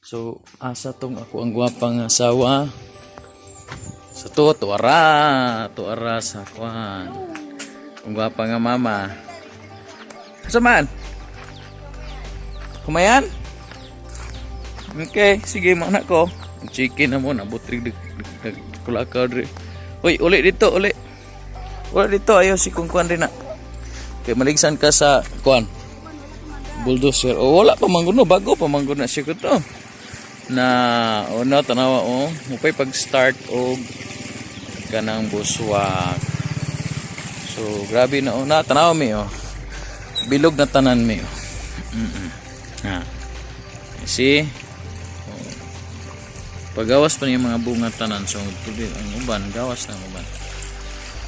So asa tong ako ang gwapang asawa. So tuara sa kwan. Ang gwapa nga mama. Saman? Kumayan? Okay, sige mana ko. Chicken na mo na butrig kulakaw dre. Uy, uli dito, uli. Uli dito ayo si kungkuan din na. Kay maligsan ka sa kwan. Bulldozer. O wala pa mangguno, bago pa mangguno siya ko to. Na una tanawa mupay pag-start og kanang buswak. So grabe na una tanawa mi bilog na tanan mi. Ha. See? Pagawas pa niya mga bunga tanan, so tuloy ang uban, gawas ng uban.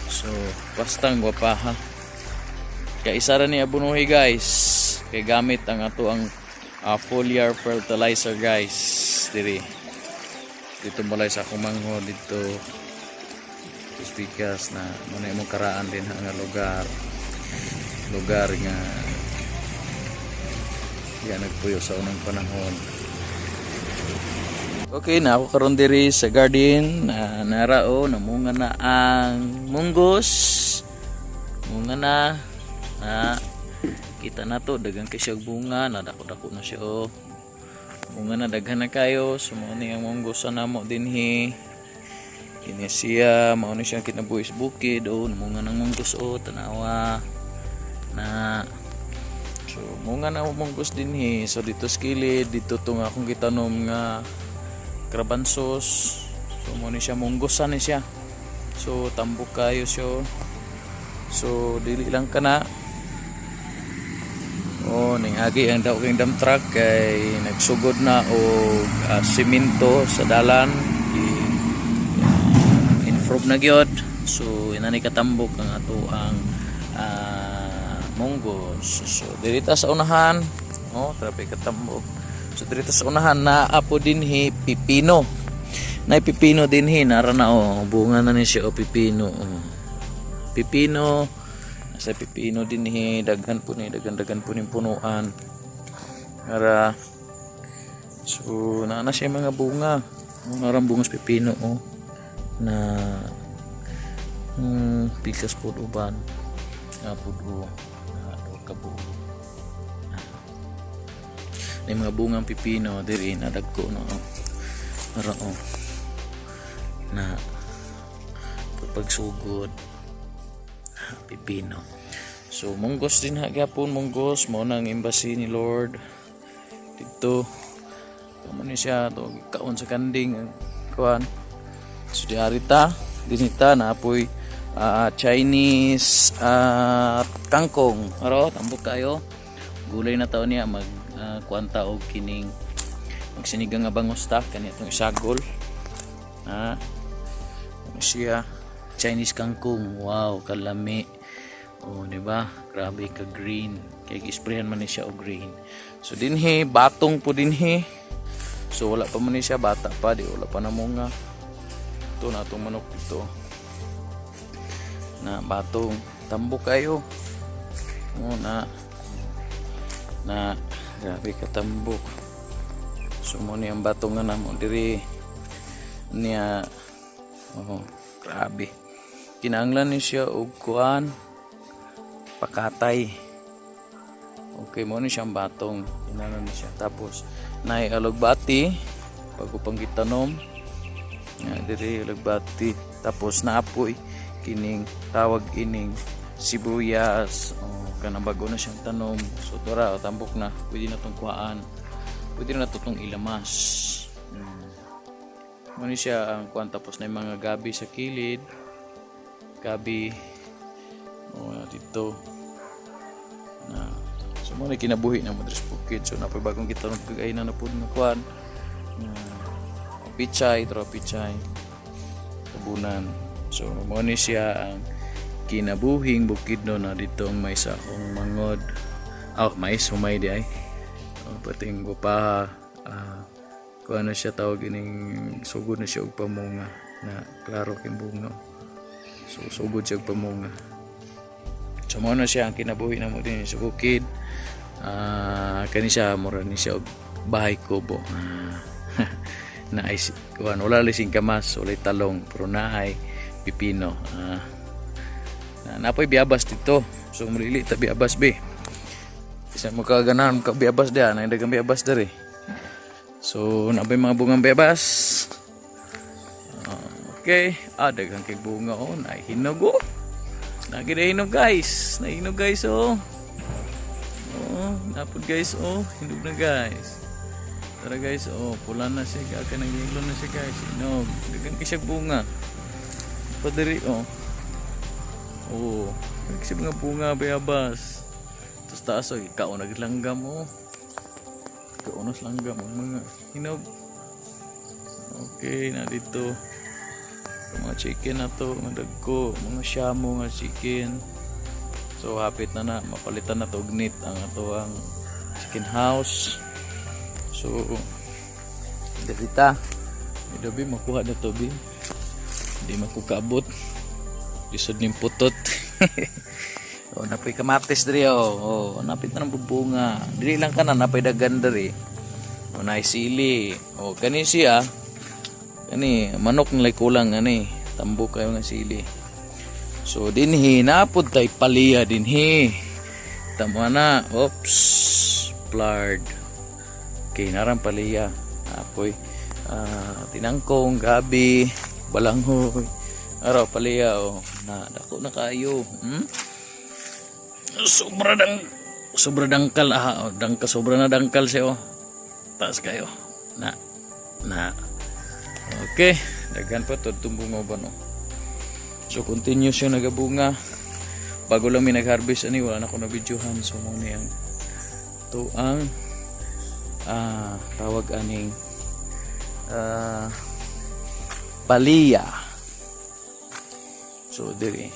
So pastang gwapa ha. Kaya isa ra ni abunuhi guys, kay gamit ang ato ang foliar fertilizer guys dito mulay sa akong mangho dito speakers na muna imong karaan din nga lugar nga yan nagpuyo sa unang panahon. Okay na ako karon diri sa garden narao namunga na ang munggos munga na kita na to dagang kay siya bunga nadako-dako na siya bunga na daghan na kayo sumuni ang munggos na mo dinhi kini siya mao ni siya kinabuhis bukid namunga ng munggos tanawa na so munga na munggos dinhi so dito skilid dito tong akong gitanom nga krabansos so mo ni siya munggosan ni siya so tambok kayo siya so dili lang kana ning agi ang daw king dump truck kay nagsugod na og semento sa dalan improve na gyud so inani katambok ang ato ang munggos so dirita sa unahan grabe katambok. So dito sa unahan na apo dinhi pipino. Na pipino dinhi nara na bunga na ni siya pipino. Pipino sa pipino dinhi daghan po ni punuan. Para so na siya mga bunga. Narang bungas pipino na pikas po uban. Apo do kabuo. May mga bungang pipino diri na dagko ara na pagsugod pipino so munggos din gyapon munggos mao nang embassy ni Lord dito kamo ni siya to kaon sa kanding kuan so diarita dinita na apoy Chinese kangkong aro tambok kayo gulay na taon niya kuanta og kining magsinigang nga bangosta kanitong isagol siya Chinese kangkong wow kalami di ba grabe ka green kay gisprehan man ni siya og green so dinhi batong po dinhi so wala pa man ni siya bata pa di wala pa namunga ito na itong manok dito na batong tambok kayo na grabe katambok so mo ni ang batong nga namo diri niya grabe kinahanglan ni siya og kuan pakatay okay mo ni siyang batong kinahanglan ni siya tapos naay alugbati pagupang gitanom diri alugbati tapos naapoy kining tawag ining sibuyas kanang bago na siyang tanom so tora tambok na pwede na tong kuhaan pwede na to tong ilamas muna siya ang kuhaan tapos na yung mga gabi sa kilid gabi dito na so muna kinabuhi na madres bukid so napoy bagong gitanong kagay na po ng kuhaan pichay tabunan so muna siya ang kinabuhing bukid no na dito ang mais akong mangod mais humay di ay pating gupa kung ano siya tawag ining sugod na siya og pamunga na klaro king bunga so sugod siya og pamunga so mo na siya ang kinabuhi na mo din sa bukid kani siya mura ni siya og bahay kubo na ay wala lising kamas ulit talong pero naay pipino. Napoy biabas dito. So mulili ta biabas be. Isa mo kaganahan ka biabas dia, na dagang biabas dere. So napoy mga bungang biabas. Okay, dagang kay bunga nahinog oh. Nagihinog guys. Nahinog guys oh. Napod guys hinog na guys. Tara guys, pula na siya, kaka nang yelo na siya guys. Hinog, dagang kay siya bunga. Padiri kasi mga bunga bayabas. Tapos taas ikaw naglanggam Kaunos langgam mga hinog. Okay, na dito. Mga chicken na to, mga dagko, mga shamu nga chicken. So hapit na mapalitan na to gnit ang ato ang chicken house. So dito Bi makuha na to Bi. Hindi makukabot. Lisod ning putot. Napay kamatis diri napit na ng bubunga. Dili lang kana napay dagan diri. Nay sili. Kani siya. Kani manok nilay kulang tambok kayo nga sili. So dinhi napud tay paliya dinhi. Tama na. Oops. Plard. Okay, narang paliya. Apoy tinangkong, gabi, balanghoy. Araw paliya na dako na kayo. Sobra dangkal sobra na dangkal siya taas kayo. Na. Okay, daghan pa to tumbungo ba no. So continuous yung nagabunga. Bago lang mi nag-harvest wala na ko na videohan. So mo niyang to ang tawag aning paliya. So diri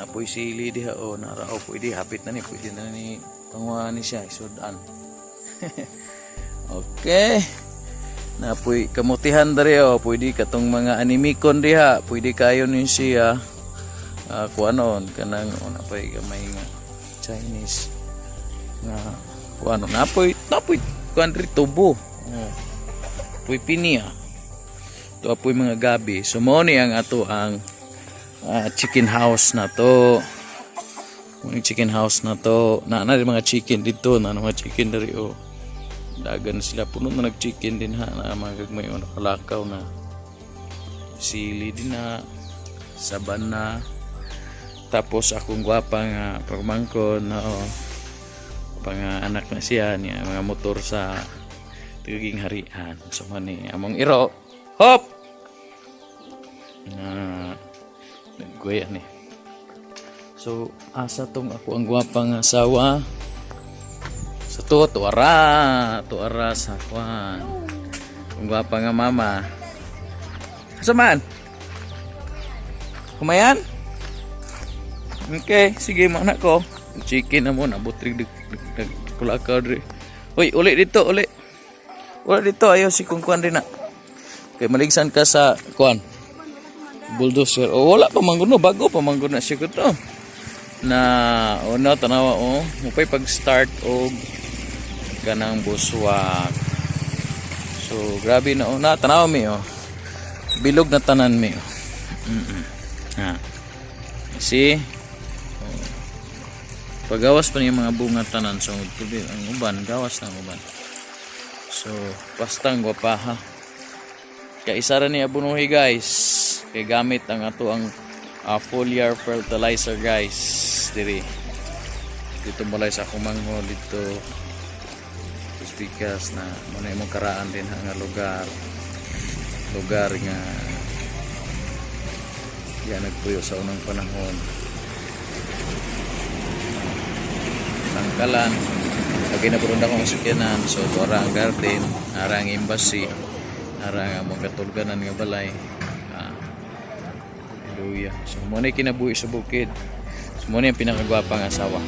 napoy sili diha narao pwede hapit na pwede na ni pangwa ni siya isudan. Okay, napoy kamutihan diri pwede katong mga animikon diha pwede kayo ni siya kuanon kanang napoy gamay nga Chinese nga kuanon napoy kuan ri tubo. Puy pinia. Ito apoy mga gabi. So mo ni ang ato ang chicken house na to. Yung chicken house na to. Na mga chicken dito, mga chicken dari dagan sila puno na nag-chicken din na mga gagmay nakalakaw na sili din na saban na. Tapos akong gwapang pagmangkon na pang anak na siya niya mga motor sa tiging harian. So mani among iro hop naggoya ni. So asa tong ako ang gwapang asawa sa tuara sa kwan ang gwapang nga mama. Asa man kumayan. Okay, sige mga anak ko chicken na mo nabot rig kulakaw diri. Uy, uli dito ayaw si kungkuan rin na. Okay, maligsan ka sa kuan bulldozer. Wala pa mangguno, bago pa mangguno siya ko to. Na tanawa mupay pag start kanang buswak. So grabe na tanawa mi bilog na tanan mi. See? Pagawas pa niya mga bunga tanan. So ang uban, gawas ng uban. So pastang gwapaha. Kaya isa rin ni abunuhi guys. Kaya gamit ang ato ang foliar fertilizer guys. Dito mulay sa akong mangho dito. Pikas na muna imong karaan din nga lugar nga yan nagpuyo sa unang panahon. Tangkalan lagi na burunda kong sukyanan. So tuara ang garden, ara ang embassy, ara ang among katulganan nga balay. Hallelujah. So muna kinabuhi sa bukid. So muna yung pinakagwapang asawa.